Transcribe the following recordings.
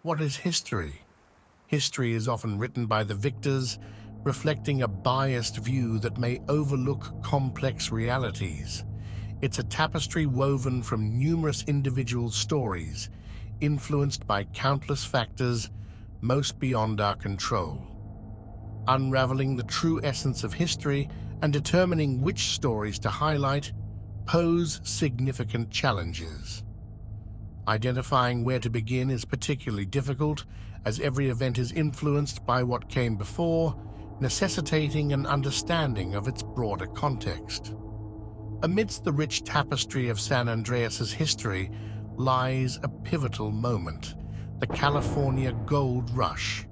What is history? History is often written by the victors, reflecting a biased view that may overlook complex realities. It's a tapestry woven from numerous individual stories, influenced by countless factors, most beyond our control. Unraveling the true essence of history and determining which stories to highlight pose significant challenges. Identifying where to begin is particularly difficult, as every event is influenced by what came before, necessitating an understanding of its broader context. Amidst the rich tapestry of San Andreas's history lies a pivotal moment, the California Gold Rush.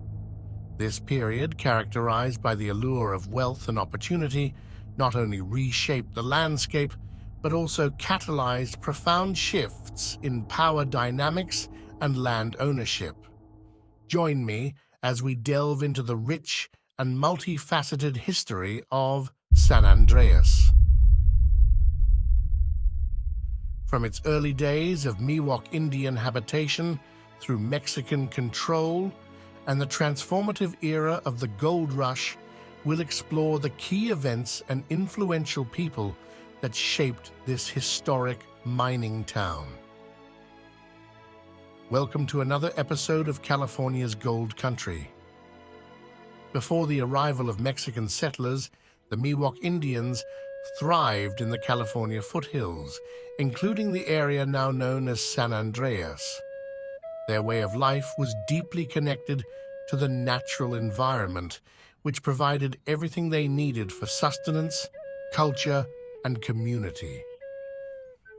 This period, characterized by the allure of wealth and opportunity, not only reshaped the landscape, but also catalyzed profound shifts in power dynamics and land ownership. Join me as we delve into the rich and multifaceted history of San Andreas. From its early days of Miwok Indian habitation through Mexican control and the transformative era of the Gold Rush, we'll explore the key events and influential people that shaped this historic mining town. Welcome to another episode of California's Gold Country. Before the arrival of Mexican settlers, the Miwok Indians thrived in the California foothills, including the area now known as San Andreas. Their way of life was deeply connected to the natural environment, which provided everything they needed for sustenance, culture, and community.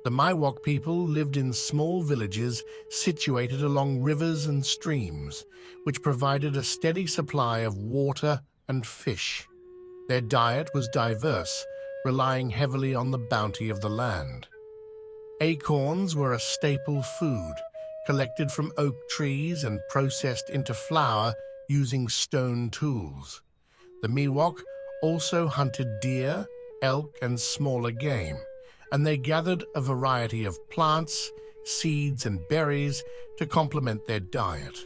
The Miwok people lived in small villages situated along rivers and streams, which provided a steady supply of water and fish. Their diet was diverse, relying heavily on the bounty of the land. Acorns were a staple food, collected from oak trees and processed into flour using stone tools. The Miwok also hunted deer, elk, and smaller game, and they gathered a variety of plants, seeds, and berries to complement their diet.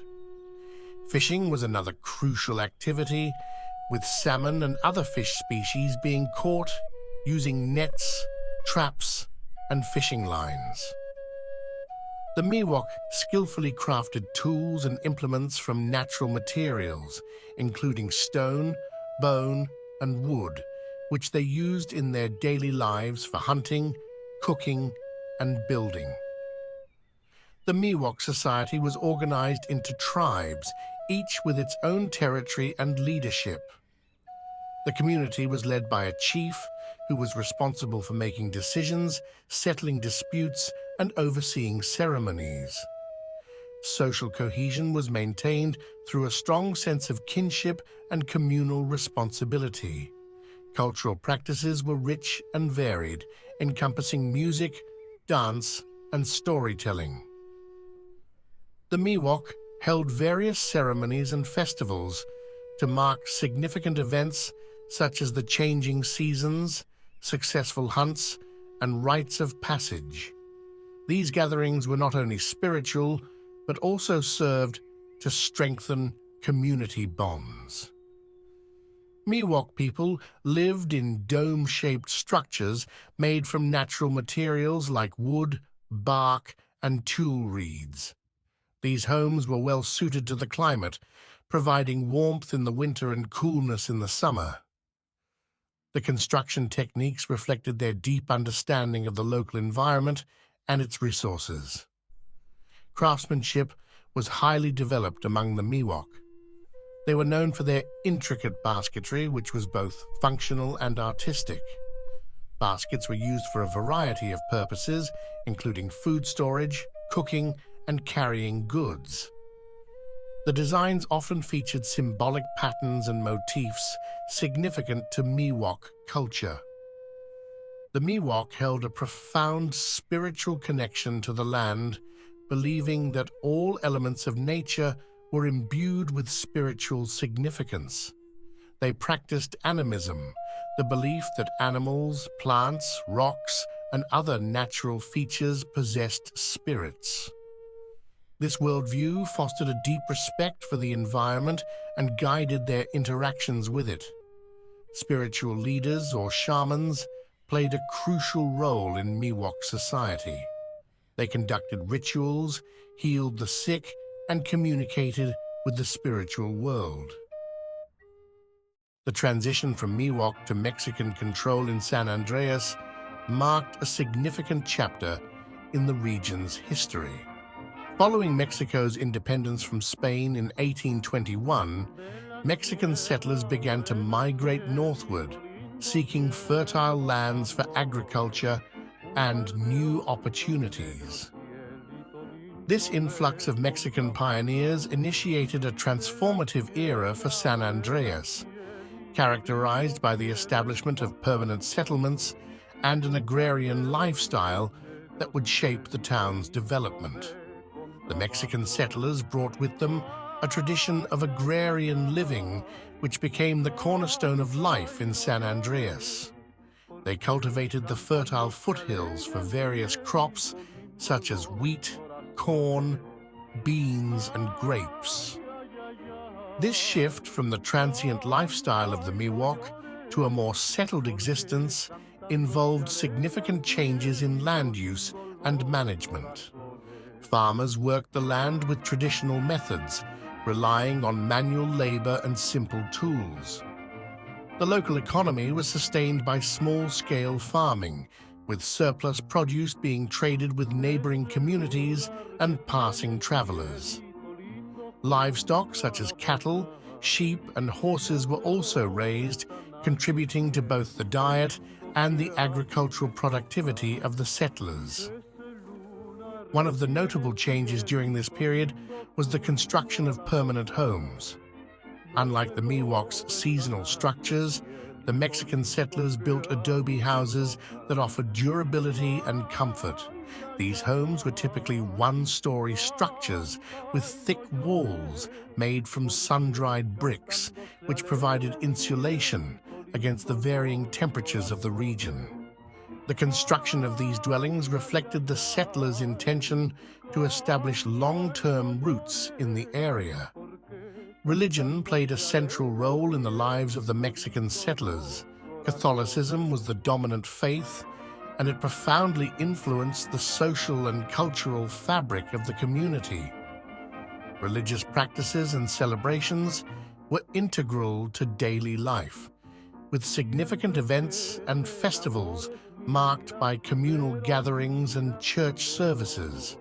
Fishing was another crucial activity, with salmon and other fish species being caught using nets, traps, and fishing lines. The Miwok skillfully crafted tools and implements from natural materials, including stone, bone, and wood, which they used in their daily lives for hunting, cooking, and building. The Miwok society was organized into tribes, each with its own territory and leadership. The community was led by a chief who was responsible for making decisions, settling disputes, and overseeing ceremonies. Social cohesion was maintained through a strong sense of kinship and communal responsibility. Cultural practices were rich and varied, encompassing music, dance, and storytelling. The Miwok held various ceremonies and festivals to mark significant events such as the changing seasons, successful hunts, and rites of passage. These gatherings were not only spiritual, but also served to strengthen community bonds. Miwok people lived in dome-shaped structures made from natural materials like wood, bark, and tule reeds. These homes were well suited to the climate, providing warmth in the winter and coolness in the summer. The construction techniques reflected their deep understanding of the local environment and its resources. Craftsmanship was highly developed among the Miwok. They were known for their intricate basketry, which was both functional and artistic. Baskets were used for a variety of purposes, including food storage, cooking, and carrying goods. The designs often featured symbolic patterns and motifs significant to Miwok culture. The Miwok held a profound spiritual connection to the land, believing that all elements of nature were imbued with spiritual significance. They practiced animism, the belief that animals, plants, rocks, and other natural features possessed spirits. This worldview fostered a deep respect for the environment and guided their interactions with it. Spiritual leaders, or shamans, played a crucial role in Miwok society. They conducted rituals, healed the sick, and communicated with the spiritual world. The transition from Miwok to Mexican control in San Andreas marked a significant chapter in the region's history. Following Mexico's independence from Spain in 1821, Mexican settlers began to migrate northward, seeking fertile lands for agriculture and new opportunities. This influx of Mexican pioneers initiated a transformative era for San Andreas, characterized by the establishment of permanent settlements and an agrarian lifestyle that would shape the town's development. The Mexican settlers brought with them a tradition of agrarian living which became the cornerstone of life in San Andreas. They cultivated the fertile foothills for various crops such as wheat, corn, beans, and grapes. This shift from the transient lifestyle of the Miwok to a more settled existence involved significant changes in land use and management. Farmers worked the land with traditional methods, relying on manual labor and simple tools. The local economy was sustained by small-scale farming, with surplus produce being traded with neighboring communities and passing travelers. Livestock such as cattle, sheep, and horses were also raised, contributing to both the diet and the agricultural productivity of the settlers. One of the notable changes during this period was the construction of permanent homes. Unlike the Miwok's seasonal structures, the Mexican settlers built adobe houses that offered durability and comfort. These homes were typically one-story structures with thick walls made from sun-dried bricks, which provided insulation against the varying temperatures of the region. The construction of these dwellings reflected the settlers' intention to establish long-term roots in the area. Religion played a central role in the lives of the Mexican settlers. Catholicism was the dominant faith, and it profoundly influenced the social and cultural fabric of the community. Religious practices and celebrations were integral to daily life, with significant events and festivals marked by communal gatherings and church services.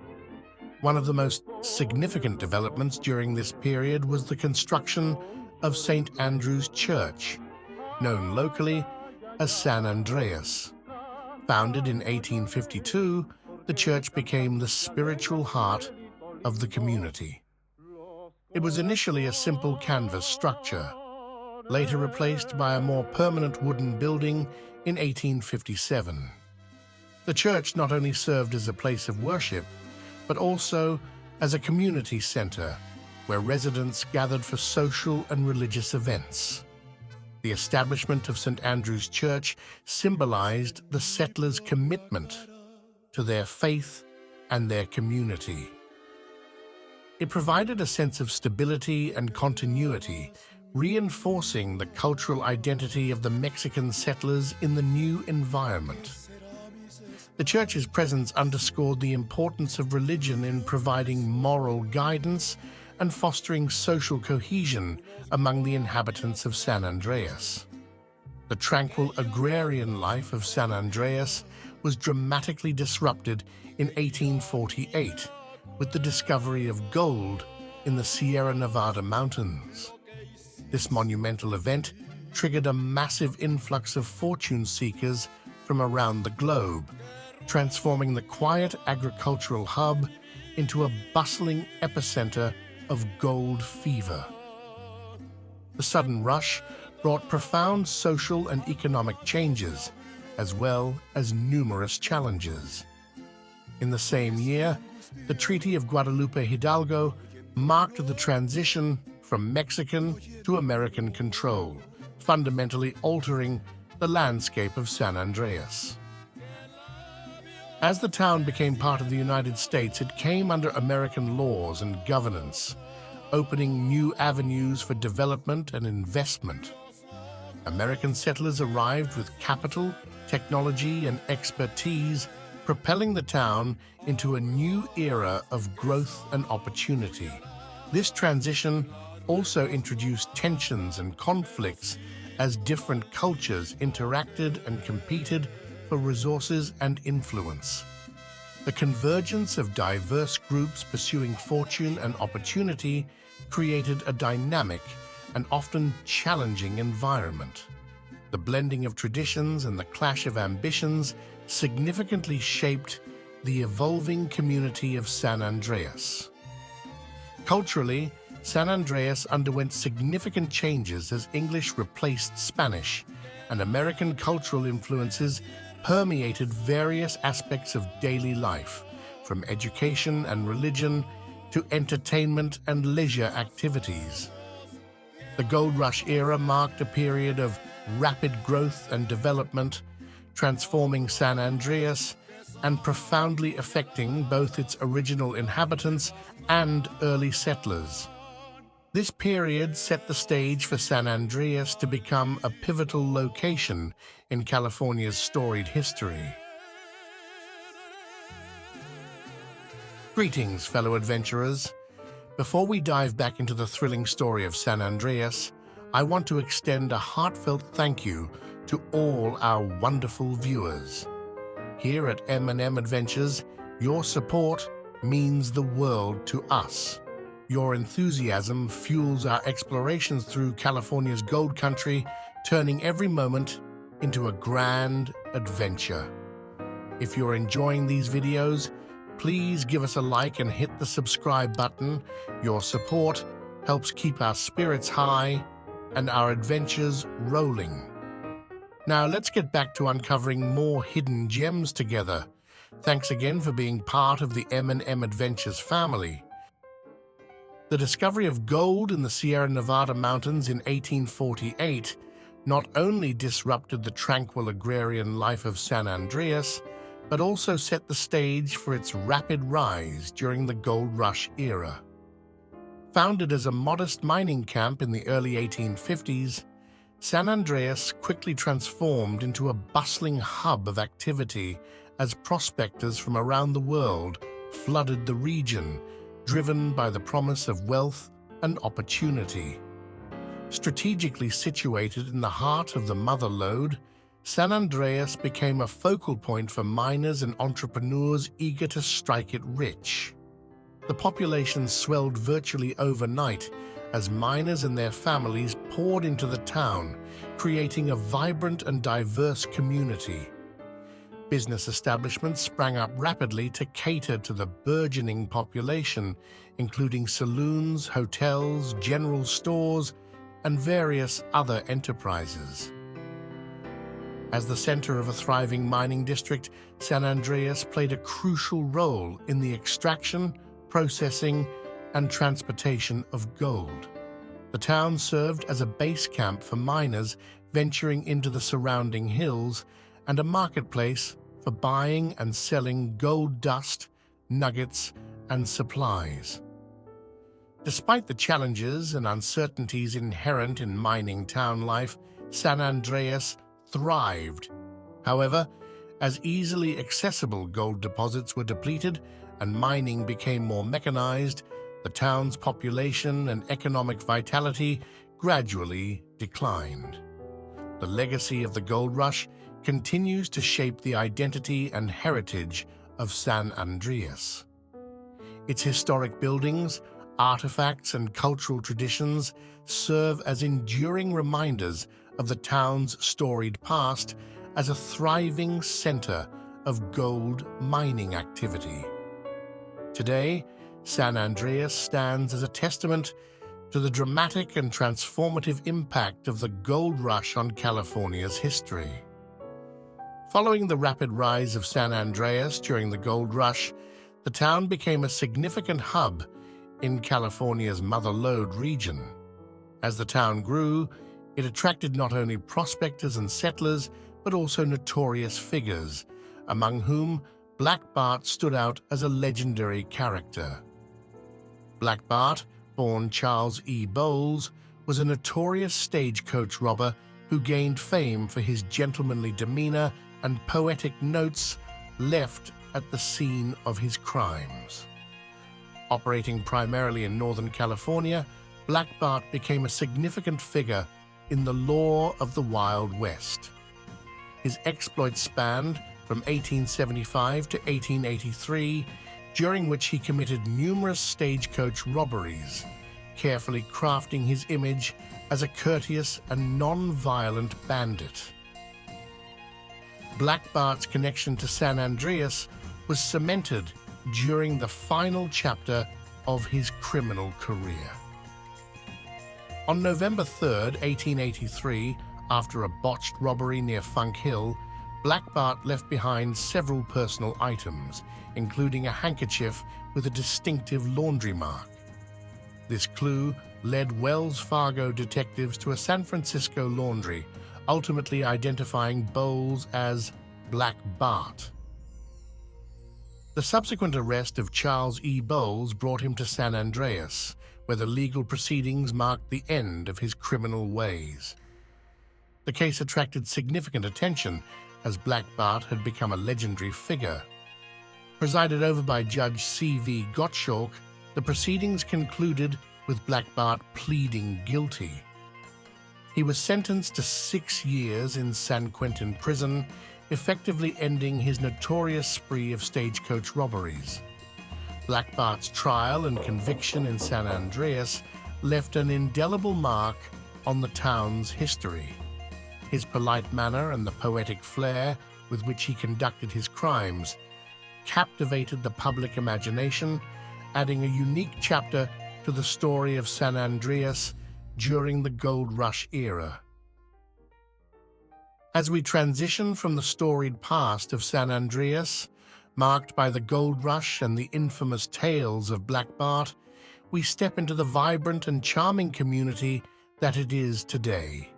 One of the most significant developments during this period was the construction of St. Andrew's Church, known locally as San Andreas. Founded in 1852, the church became the spiritual heart of the community. It was initially a simple canvas structure, later replaced by a more permanent wooden building in 1857. The church not only served as a place of worship, but also as a community center where residents gathered for social and religious events. The establishment of St. Andrew's Church symbolized the settlers' commitment to their faith and their community. It provided a sense of stability and continuity, reinforcing the cultural identity of the Mexican settlers in the new environment. The church's presence underscored the importance of religion in providing moral guidance and fostering social cohesion among the inhabitants of San Andreas. The tranquil agrarian life of San Andreas was dramatically disrupted in 1848 with the discovery of gold in the Sierra Nevada mountains. This monumental event triggered a massive influx of fortune seekers from around the globe, transforming the quiet agricultural hub into a bustling epicenter of gold fever. The sudden rush brought profound social and economic changes, as well as numerous challenges. In the same year, the Treaty of Guadalupe Hidalgo marked the transition from Mexican to American control, fundamentally altering the landscape of San Andreas. As the town became part of the United States, it came under American laws and governance, opening new avenues for development and investment. American settlers arrived with capital, technology, and expertise, propelling the town into a new era of growth and opportunity. This transition also introduced tensions and conflicts as different cultures interacted and competed for resources and influence. The convergence of diverse groups pursuing fortune and opportunity created a dynamic and often challenging environment. The blending of traditions and the clash of ambitions significantly shaped the evolving community of San Andreas. Culturally, San Andreas underwent significant changes as English replaced Spanish, and American cultural influences permeated various aspects of daily life, from education and religion to entertainment and leisure activities. The Gold Rush era marked a period of rapid growth and development, transforming San Andreas and profoundly affecting both its original inhabitants and early settlers. This period set the stage for San Andreas to become a pivotal location in California's storied history. Greetings, fellow adventurers. Before we dive back into the thrilling story of San Andreas, I want to extend a heartfelt thank you to all our wonderful viewers. Here at M&M Adventures, your support means the world to us. Your enthusiasm fuels our explorations through California's gold country, turning every moment into a grand adventure. If you're enjoying these videos, please give us a like and hit the subscribe button. Your support helps keep our spirits high and our adventures rolling. Now let's get back to uncovering more hidden gems together. Thanks again for being part of the M&M Adventures family. The discovery of gold in the Sierra Nevada mountains in 1848 not only disrupted the tranquil agrarian life of San Andreas, but also set the stage for its rapid rise during the Gold Rush era. Founded as a modest mining camp in the early 1850s, San Andreas quickly transformed into a bustling hub of activity as prospectors from around the world flooded the region, driven by the promise of wealth and opportunity. Strategically situated in the heart of the Mother Lode, San Andreas became a focal point for miners and entrepreneurs eager to strike it rich. The population swelled virtually overnight as miners and their families poured into the town, creating a vibrant and diverse community. Business establishments sprang up rapidly to cater to the burgeoning population, including saloons, hotels, general stores, and various other enterprises. As the center of a thriving mining district, San Andreas played a crucial role in the extraction, processing, and transportation of gold. The town served as a base camp for miners venturing into the surrounding hills and a marketplace for buying and selling gold dust, nuggets, and supplies. Despite the challenges and uncertainties inherent in mining town life, San Andreas thrived. However, as easily accessible gold deposits were depleted and mining became more mechanized, the town's population and economic vitality gradually declined. The legacy of the gold rush continues to shape the identity and heritage of San Andreas. Its historic buildings, artifacts, and cultural traditions serve as enduring reminders of the town's storied past as a thriving center of gold mining activity. Today, San Andreas stands as a testament to the dramatic and transformative impact of the gold rush on California's history. Following the rapid rise of San Andreas during the gold rush, the town became a significant hub in California's Mother Lode region. As the town grew, it attracted not only prospectors and settlers, but also notorious figures, among whom Black Bart stood out as a legendary character. Black Bart, born Charles E. Bowles, was a notorious stagecoach robber who gained fame for his gentlemanly demeanor and poetic notes left at the scene of his crimes. Operating primarily in Northern California, Black Bart became a significant figure in the lore of the Wild West. His exploits spanned from 1875 to 1883, during which he committed numerous stagecoach robberies, carefully crafting his image as a courteous and non-violent bandit. Black Bart's connection to San Andreas was cemented during the final chapter of his criminal career. On November 3, 1883, after a botched robbery near Funk Hill, Black Bart left behind several personal items, including a handkerchief with a distinctive laundry mark. This clue led Wells Fargo detectives to a San Francisco laundry, ultimately identifying Bowles as Black Bart. The subsequent arrest of Charles E. Bowles brought him to San Andreas, where the legal proceedings marked the end of his criminal ways. The case attracted significant attention, as Black Bart had become a legendary figure. Presided over by Judge C.V. Gottschalk, the proceedings concluded with Black Bart pleading guilty. He was sentenced to 6 years in San Quentin prison, effectively ending his notorious spree of stagecoach robberies. Black Bart's trial and conviction in San Andreas left an indelible mark on the town's history. His polite manner and the poetic flair with which he conducted his crimes captivated the public imagination, adding a unique chapter to the story of San Andreas during the Gold Rush era. As we transition from the storied past of San Andreas, marked by the Gold Rush and the infamous tales of Black Bart, we step into the vibrant and charming community that it is today.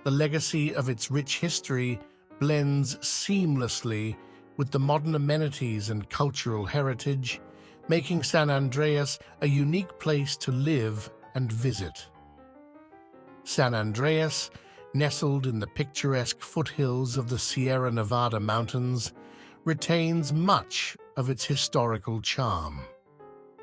The legacy of its rich history blends seamlessly with the modern amenities and cultural heritage, making San Andreas a unique place to live and visit. San Andreas, nestled in the picturesque foothills of the Sierra Nevada mountains, retains much of its historical charm.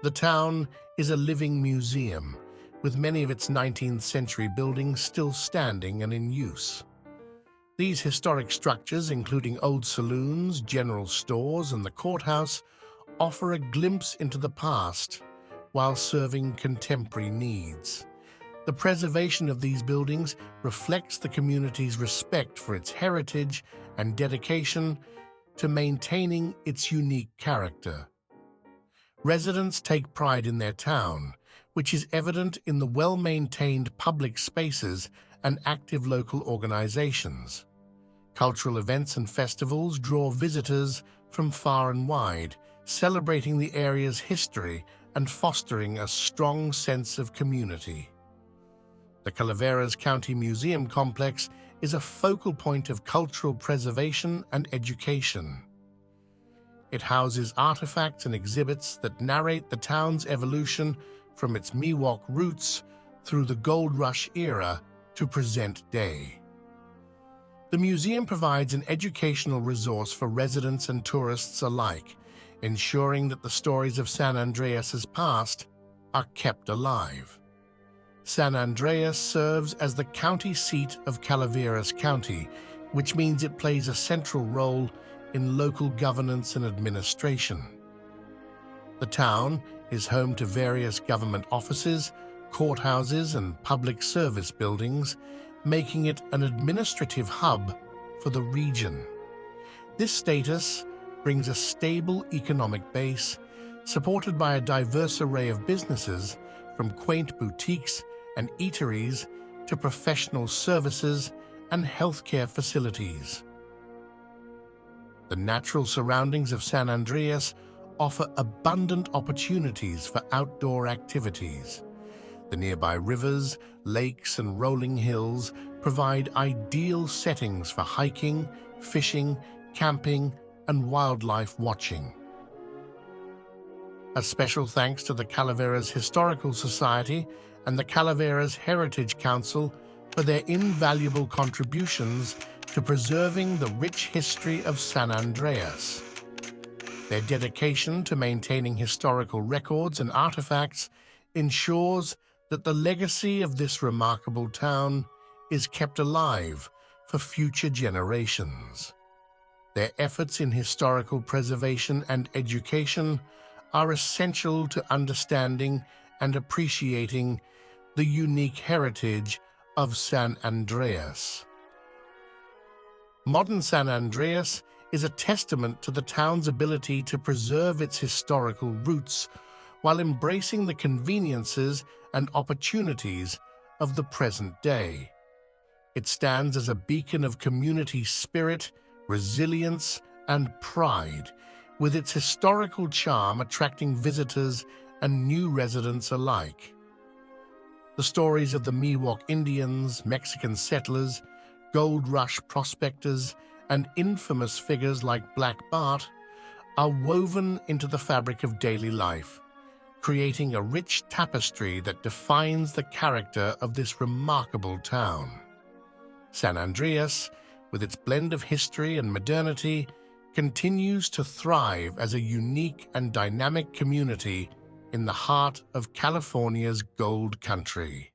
The town is a living museum, with many of its 19th century buildings still standing and in use. These historic structures, including old saloons, general stores, and the courthouse, offer a glimpse into the past while serving contemporary needs. The preservation of these buildings reflects the community's respect for its heritage and dedication to maintaining its unique character. Residents take pride in their town, which is evident in the well-maintained public spaces and active local organizations. Cultural events and festivals draw visitors from far and wide, celebrating the area's history and fostering a strong sense of community. The Calaveras County Museum Complex is a focal point of cultural preservation and education. It houses artifacts and exhibits that narrate the town's evolution from its Miwok roots through the Gold Rush era to present day. The museum provides an educational resource for residents and tourists alike, ensuring that the stories of San Andreas's past are kept alive. San Andreas serves as the county seat of Calaveras County, which means it plays a central role in local governance and administration. The town is home to various government offices, courthouses, and public service buildings, making it an administrative hub for the region. This status brings a stable economic base, supported by a diverse array of businesses, from quaint boutiques and eateries to professional services and healthcare facilities. The natural surroundings of San Andreas offer abundant opportunities for outdoor activities. The nearby rivers, lakes, and rolling hills provide ideal settings for hiking, fishing, camping, and wildlife watching. A special thanks to the Calaveras Historical Society and the Calaveras Heritage Council for their invaluable contributions to preserving the rich history of San Andreas. Their dedication to maintaining historical records and artifacts ensures that the legacy of this remarkable town is kept alive for future generations. Their efforts in historical preservation and education are essential to understanding and appreciating the unique heritage of San Andreas. Modern San Andreas is a testament to the town's ability to preserve its historical roots while embracing the conveniences and opportunities of the present day. It stands as a beacon of community spirit, resilience, and pride, with its historical charm attracting visitors and new residents alike. The stories of the Miwok Indians, Mexican settlers, gold rush prospectors, and infamous figures like Black Bart are woven into the fabric of daily life, creating a rich tapestry that defines the character of this remarkable town. San Andreas, with its blend of history and modernity, continues to thrive as a unique and dynamic community in the heart of California's Gold Country.